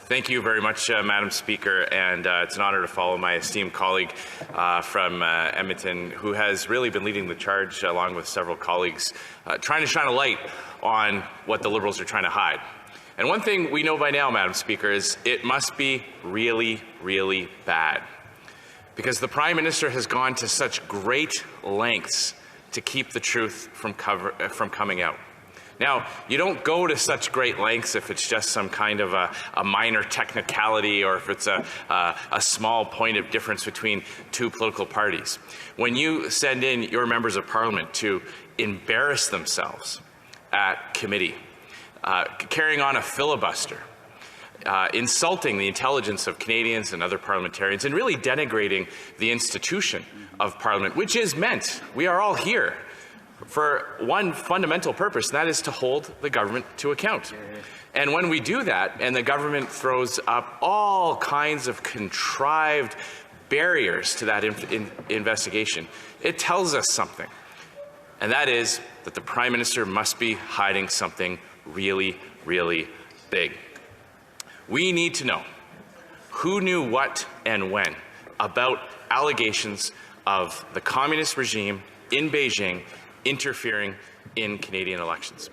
Thank you very much, Madam Speaker, and it's an honour to follow my esteemed colleague from Edmonton, who has really been leading the charge, along with several colleagues, trying to shine a light on what the Liberals are trying to hide. And one thing we know by now, Madam Speaker, is it must be really, really bad, because the Prime Minister has gone to such great lengths to keep the truth from coming out. Now, you don't go to such great lengths if it's just some kind of a minor technicality, or if it's a small point of difference between two political parties. When you send in your members of Parliament to embarrass themselves at committee, carrying on a filibuster, insulting the intelligence of Canadians and other parliamentarians, and really denigrating the institution of Parliament, which is meant, we are all here for one fundamental purpose, and that is to hold the government to account. And when we do that, and the government throws up all kinds of contrived barriers to that investigation, it tells us something. And that is that the Prime Minister must be hiding something really, really big. We need to know who knew what and when about allegations of the communist regime in Beijing interfering in Canadian elections.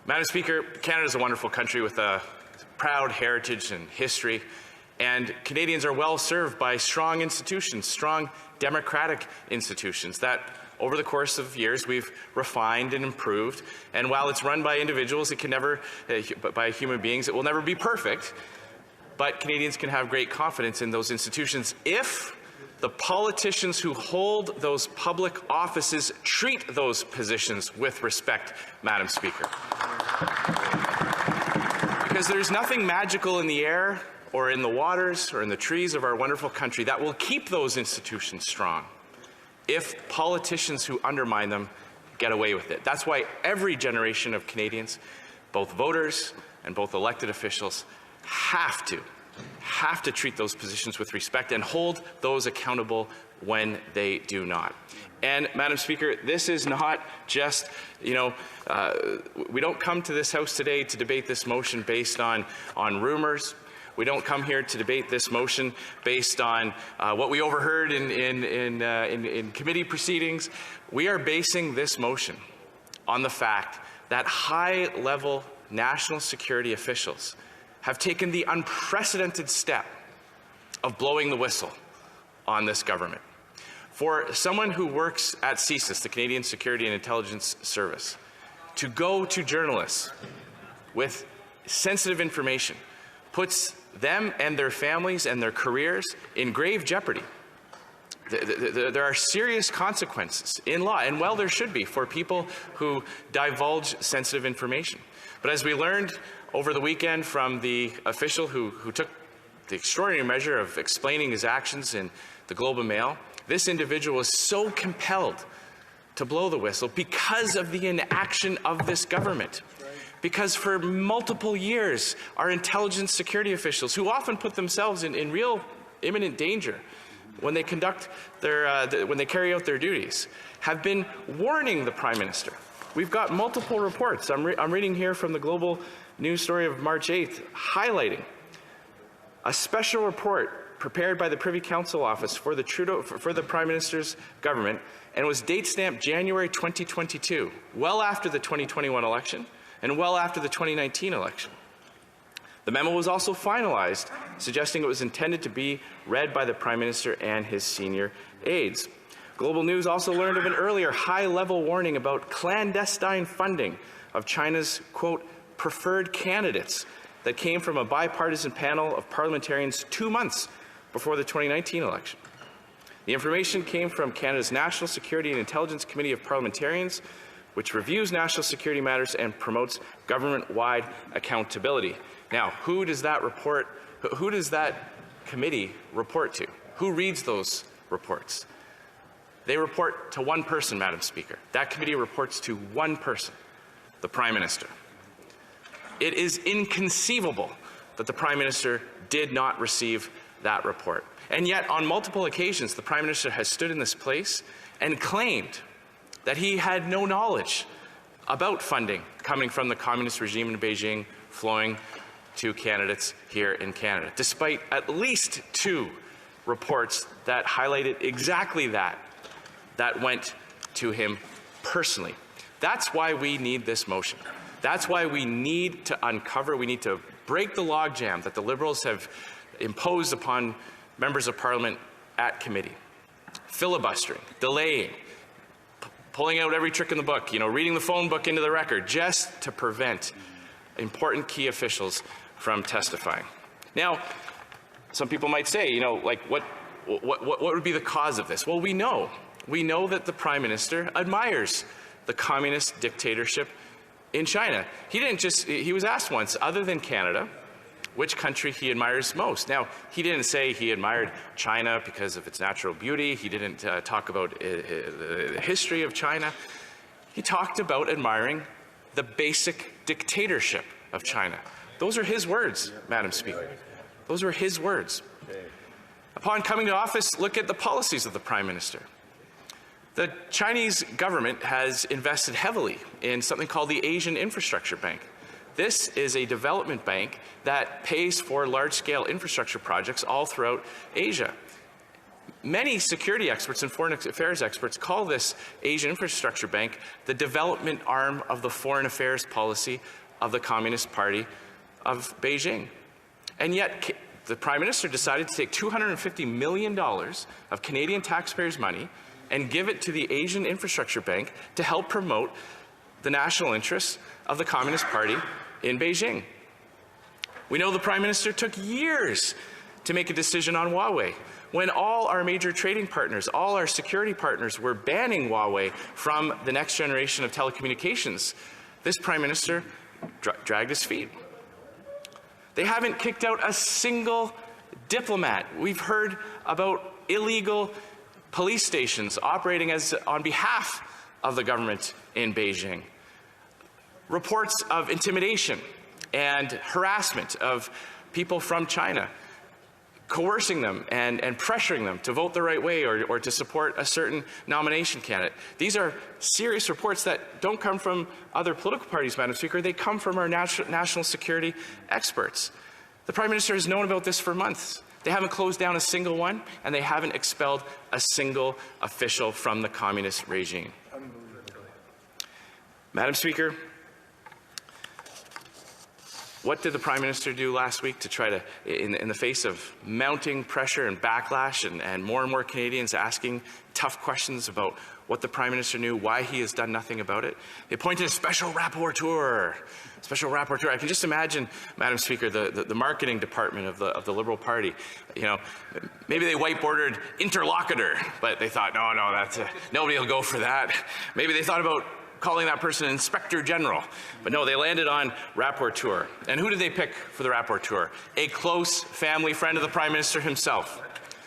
Madam Speaker, Canada is a wonderful country with a proud heritage and history, and Canadians are well served by strong institutions, strong democratic institutions that over the course of years we've refined and improved. And while it's run by individuals, it can never, by human beings, it will never be perfect. But Canadians can have great confidence in those institutions if the politicians who hold those public offices treat those positions with respect, Madam Speaker. Because there's nothing magical in the air or in the waters or in the trees of our wonderful country that will keep those institutions strong if politicians who undermine them get away with it. That's why every generation of Canadians, both voters and both elected officials, have to treat those positions with respect and hold those accountable when they do not. And, Madam Speaker, this is not just, we don't come to this House today to debate this motion based on rumors. We don't come here to debate this motion based on what we overheard in committee proceedings. We are basing this motion on the fact that high-level national security officials have taken the unprecedented step of blowing the whistle on this government. For someone who works at CSIS, the Canadian Security and Intelligence Service, to go to journalists with sensitive information puts them and their families and their careers in grave jeopardy. There are serious consequences in law, and well, there should be, for people who divulge sensitive information. But as we learned over the weekend from the official who took the extraordinary measure of explaining his actions in the Globe and Mail, this individual was so compelled to blow the whistle because of the inaction of this government. Because for multiple years, our intelligence security officials, who often put themselves in real imminent danger when they conduct when they carry out their duties, have been warning the Prime Minister. We've got multiple reports. I'm reading here from the Global News story of March 8th, highlighting a special report prepared by the Privy Council Office for the Trudeau, for the Prime Minister's government, and was date-stamped January 2022, well after the 2021 election and well after the 2019 election. The memo was also finalized, suggesting it was intended to be read by the Prime Minister and his senior aides. Global News also learned of an earlier high-level warning about clandestine funding of China's, quote, preferred candidates that came from a bipartisan panel of parliamentarians 2 months before the 2019 election. The information came from Canada's National Security and Intelligence Committee of Parliamentarians, which reviews national security matters and promotes government-wide accountability. Now, who does that committee report to? Who reads those reports? They report to one person, Madam Speaker. That committee reports to one person, the Prime Minister. It is inconceivable that the Prime Minister did not receive that report. And yet, on multiple occasions, the Prime Minister has stood in this place and claimed that he had no knowledge about funding coming from the communist regime in Beijing flowing to candidates here in Canada, despite at least 2 reports that highlighted exactly that went to him personally. That's why we need this motion. That's why we need to we need to break the logjam that the Liberals have imposed upon members of Parliament at committee. Filibustering, delaying, pulling out every trick in the book, reading the phone book into the record, just to prevent important key officials from testifying. Now, some people might say, what would be the cause of this? Well, we know that the Prime Minister admires the communist dictatorship in China. He was asked once, other than Canada, which country he admires most. Now, he didn't say he admired China because of its natural beauty. He didn't talk about the history of China. He talked about admiring the basic dictatorship of China. Those are his words, Madam Speaker. Those are his words. Upon coming to office, look at the policies of the Prime Minister. The Chinese government has invested heavily in something called the Asian Infrastructure Bank. This is a development bank that pays for large-scale infrastructure projects all throughout Asia. Many security experts and foreign affairs experts call this Asian Infrastructure Bank the development arm of the foreign affairs policy of the Communist Party of Beijing. And yet, the Prime Minister decided to take $250 million of Canadian taxpayers' money and give it to the Asian Infrastructure Bank to help promote the national interests of the Communist Party in Beijing. We know the Prime Minister took years to make a decision on Huawei, when all our major trading partners, all our security partners were banning Huawei from the next generation of telecommunications. This Prime Minister dragged his feet. They haven't kicked out a single diplomat. We've heard about illegal police stations operating on behalf of the government in Beijing. Reports of intimidation and harassment of people from China, coercing them and pressuring them to vote the right way or to support a certain nomination candidate. These are serious reports that don't come from other political parties, Madam Speaker. They come from our national security experts. The Prime Minister has known about this for months. They haven't closed down a single one, and they haven't expelled a single official from the communist regime. Madam Speaker, what did the Prime Minister do last week to try to, in the face of mounting pressure and backlash and more Canadians asking tough questions about what the Prime Minister knew, why he has done nothing about it? They appointed a special rapporteur. I can just imagine, Madam Speaker, the marketing department of the Liberal Party. Maybe they whiteboarded interlocutor, but they thought, no, nobody will go for that. Maybe they thought about calling that person Inspector General. But no, they landed on rapporteur. And who did they pick for the rapporteur? A close family friend of the Prime Minister himself.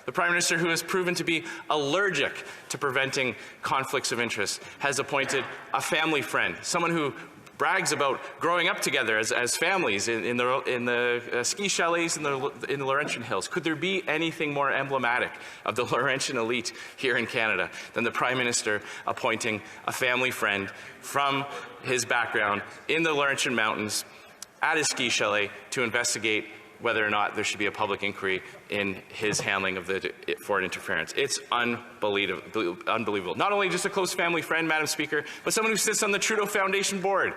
The Prime Minister, who has proven to be allergic to preventing conflicts of interest, has appointed a family friend, someone who brags about growing up together as families in the ski chalets in the Laurentian Hills. Could there be anything more emblematic of the Laurentian elite here in Canada than the Prime Minister appointing a family friend from his background in the Laurentian Mountains at his ski chalet to investigate whether or not there should be a public inquiry in his handling of the foreign interference? It's unbelievable. Not only just a close family friend, Madam Speaker, but someone who sits on the Trudeau Foundation board,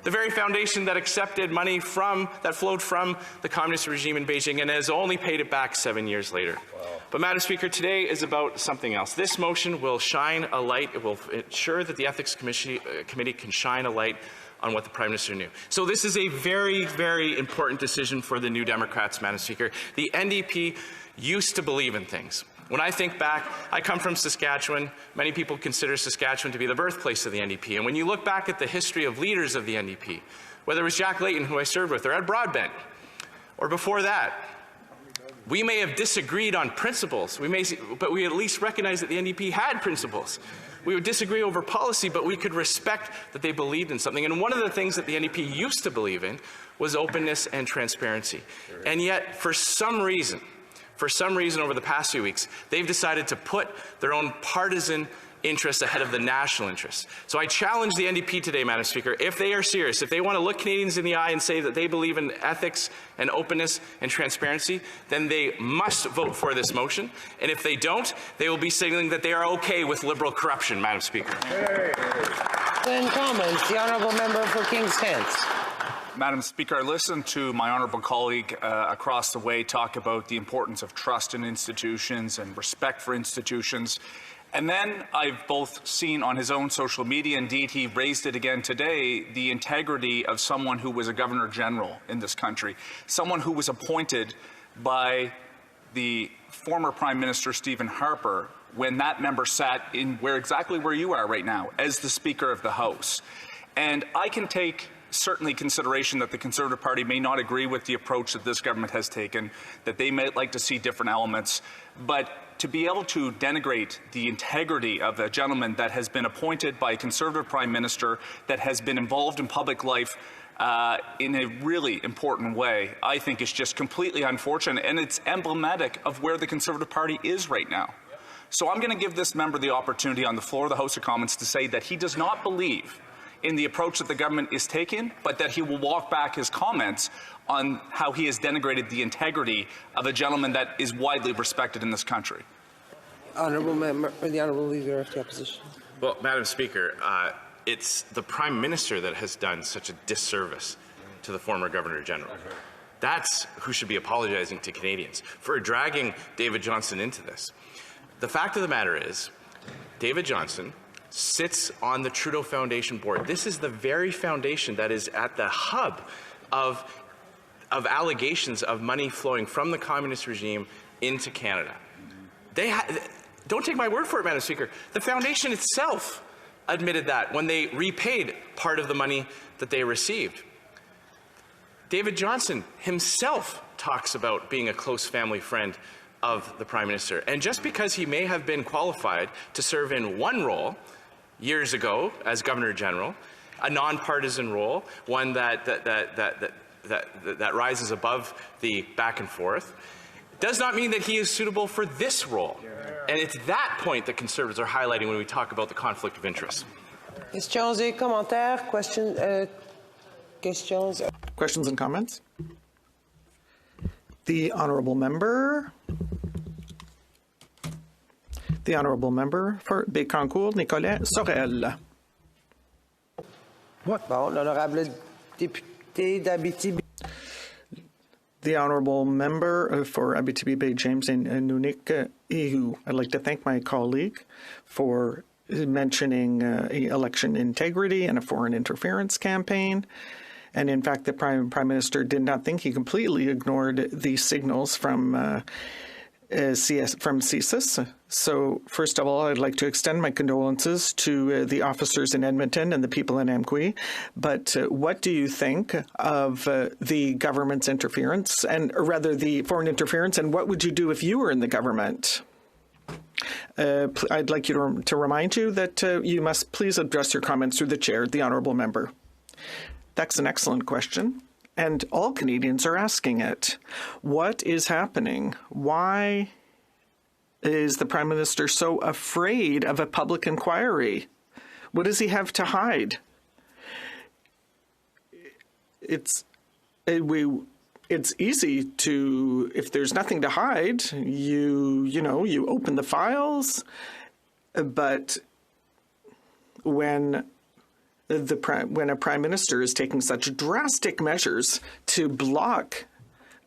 the very foundation that accepted money that flowed from the communist regime in Beijing and has only paid it back 7 years later. Wow. But Madam Speaker, today is about something else. This motion will shine a light. It will ensure that the Ethics Committee can shine a light on what the Prime Minister knew. So this is a very, very important decision for the New Democrats, Madam Speaker. The NDP used to believe in things. When I think back, I come from Saskatchewan. Many people consider Saskatchewan to be the birthplace of the NDP. And when you look back at the history of leaders of the NDP, whether it was Jack Layton, who I served with, or Ed Broadbent, or before that, we may have disagreed on principles, but we at least recognize that the NDP had principles. We would disagree over policy, but we could respect that they believed in something. And one of the things that the NDP used to believe in was openness and transparency. And yet, for some reason over the past few weeks, they've decided to put their own partisan interests ahead of the national interests. So I challenge the NDP today, Madam Speaker, if they are serious, if they want to look Canadians in the eye and say that they believe in ethics and openness and transparency, then they must vote for this motion. And if they don't, they will be signaling that they are okay with Liberal corruption, Madam Speaker. Then comments, the honourable member for King's Hants. Madam Speaker, I listened to my honourable colleague across the way talk about the importance of trust in institutions and respect for institutions. And then I've both seen on his own social media, indeed he raised it again today, the integrity of someone who was a Governor General in this country, someone who was appointed by the former Prime Minister Stephen Harper when that member sat in exactly where you are right now, as the Speaker of the House. And I can take certainly consideration that the Conservative Party may not agree with the approach that this government has taken, that they might like to see different elements, but to be able to denigrate the integrity of a gentleman that has been appointed by a Conservative Prime Minister, that has been involved in public life in a really important way, I think is just completely unfortunate, and it's emblematic of where the Conservative Party is right now. So I'm going to give this member the opportunity on the floor of the House of Commons to say that he does not believe in the approach that the government is taking, but that he will walk back his comments on how he has denigrated the integrity of a gentleman that is widely respected in this country. Honourable member, the Honourable Leader of the Opposition. Well, Madam Speaker, it's the Prime Minister that has done such a disservice to the former Governor General. That's who should be apologizing to Canadians for dragging David Johnston into this. The fact of the matter is, David Johnston sits on the Trudeau Foundation board. This is the very foundation that is at the hub of allegations of money flowing from the communist regime into Canada. Don't take my word for it, Madam Speaker. The foundation itself admitted that when they repaid part of the money that they received. David Johnston himself talks about being a close family friend of the Prime Minister. And just because he may have been qualified to serve in one role years ago as Governor General, a nonpartisan role, one that rises above the back and forth, does not mean that he is suitable for this role. And it's that point that Conservatives are highlighting when we talk about the conflict of interest. Questions et commentaires? Questions and comments? The honourable member for Bécancour, Nicolas Sorel. Bon, l'honorable député d'Abitibi. The honourable member for Abitibi-Bay James and Nunavik Ihu. I'd like to thank my colleague for mentioning election integrity and a foreign interference campaign. And in fact, the Prime Minister did not think he completely ignored the signals from CSIS. So first of all, I'd like to extend my condolences to the officers in Edmonton and the people in Amqui. But what do you think of the government's interference, and or rather the foreign interference, and what would you do if you were in the government? I'd like you to remind you that you must please address your comments through the chair, the honourable member. That's an excellent question. And all Canadians are asking it. What is happening? Why is the Prime Minister so afraid of a public inquiry? What does he have to hide? It's easy to, if there's nothing to hide, you open the files. But when a Prime Minister is taking such drastic measures to block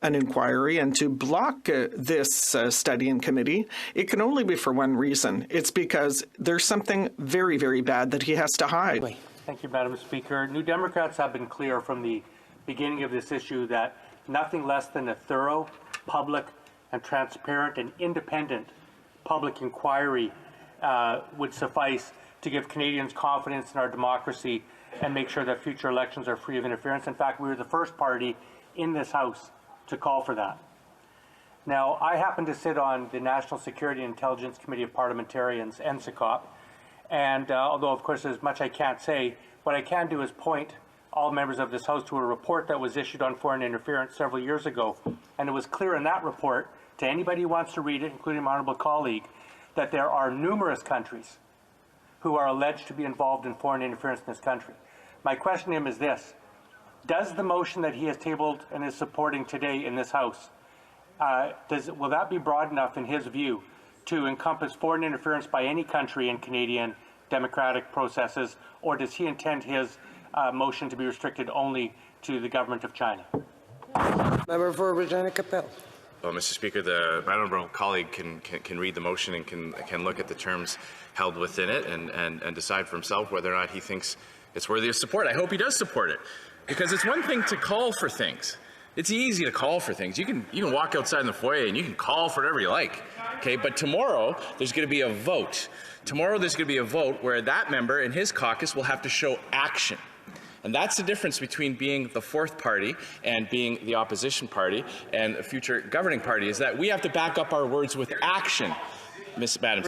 an inquiry and to block this study in committee, it can only be for one reason. It's because there's something very, very bad that he has to hide. Thank you, Madam Speaker. New Democrats have been clear from the beginning of this issue that nothing less than a thorough, public, and transparent and independent public inquiry would suffice to give Canadians confidence in our democracy and make sure that future elections are free of interference. In fact, we were the first party in this House to call for that. Now, I happen to sit on the National Security and Intelligence Committee of Parliamentarians, NSICOP, and although, of course, there's much I can't say, what I can do is point all members of this House to a report that was issued on foreign interference several years ago. And it was clear in that report, to anybody who wants to read it, including my honourable colleague, that there are numerous countries who are alleged to be involved in foreign interference in this country. My question to him is this: does the motion that he has tabled and is supporting today in this House, will that be broad enough in his view to encompass foreign interference by any country in Canadian democratic processes, or does he intend his motion to be restricted only to the government of China? Member for Regina Capel. Well, Mr. Speaker, my honourable colleague can read the motion and can look at the terms held within it and decide for himself whether or not he thinks it's worthy of support. I hope he does support it, because it's one thing to call for things. It's easy to call for things. You can walk outside in the foyer and you can call for whatever you like. Okay, but tomorrow there's going to be a vote. Tomorrow there's going to be a vote where that member and his caucus will have to show action. And that's the difference between being the fourth party and being the opposition party and a future governing party, is that we have to back up our words with action, Madam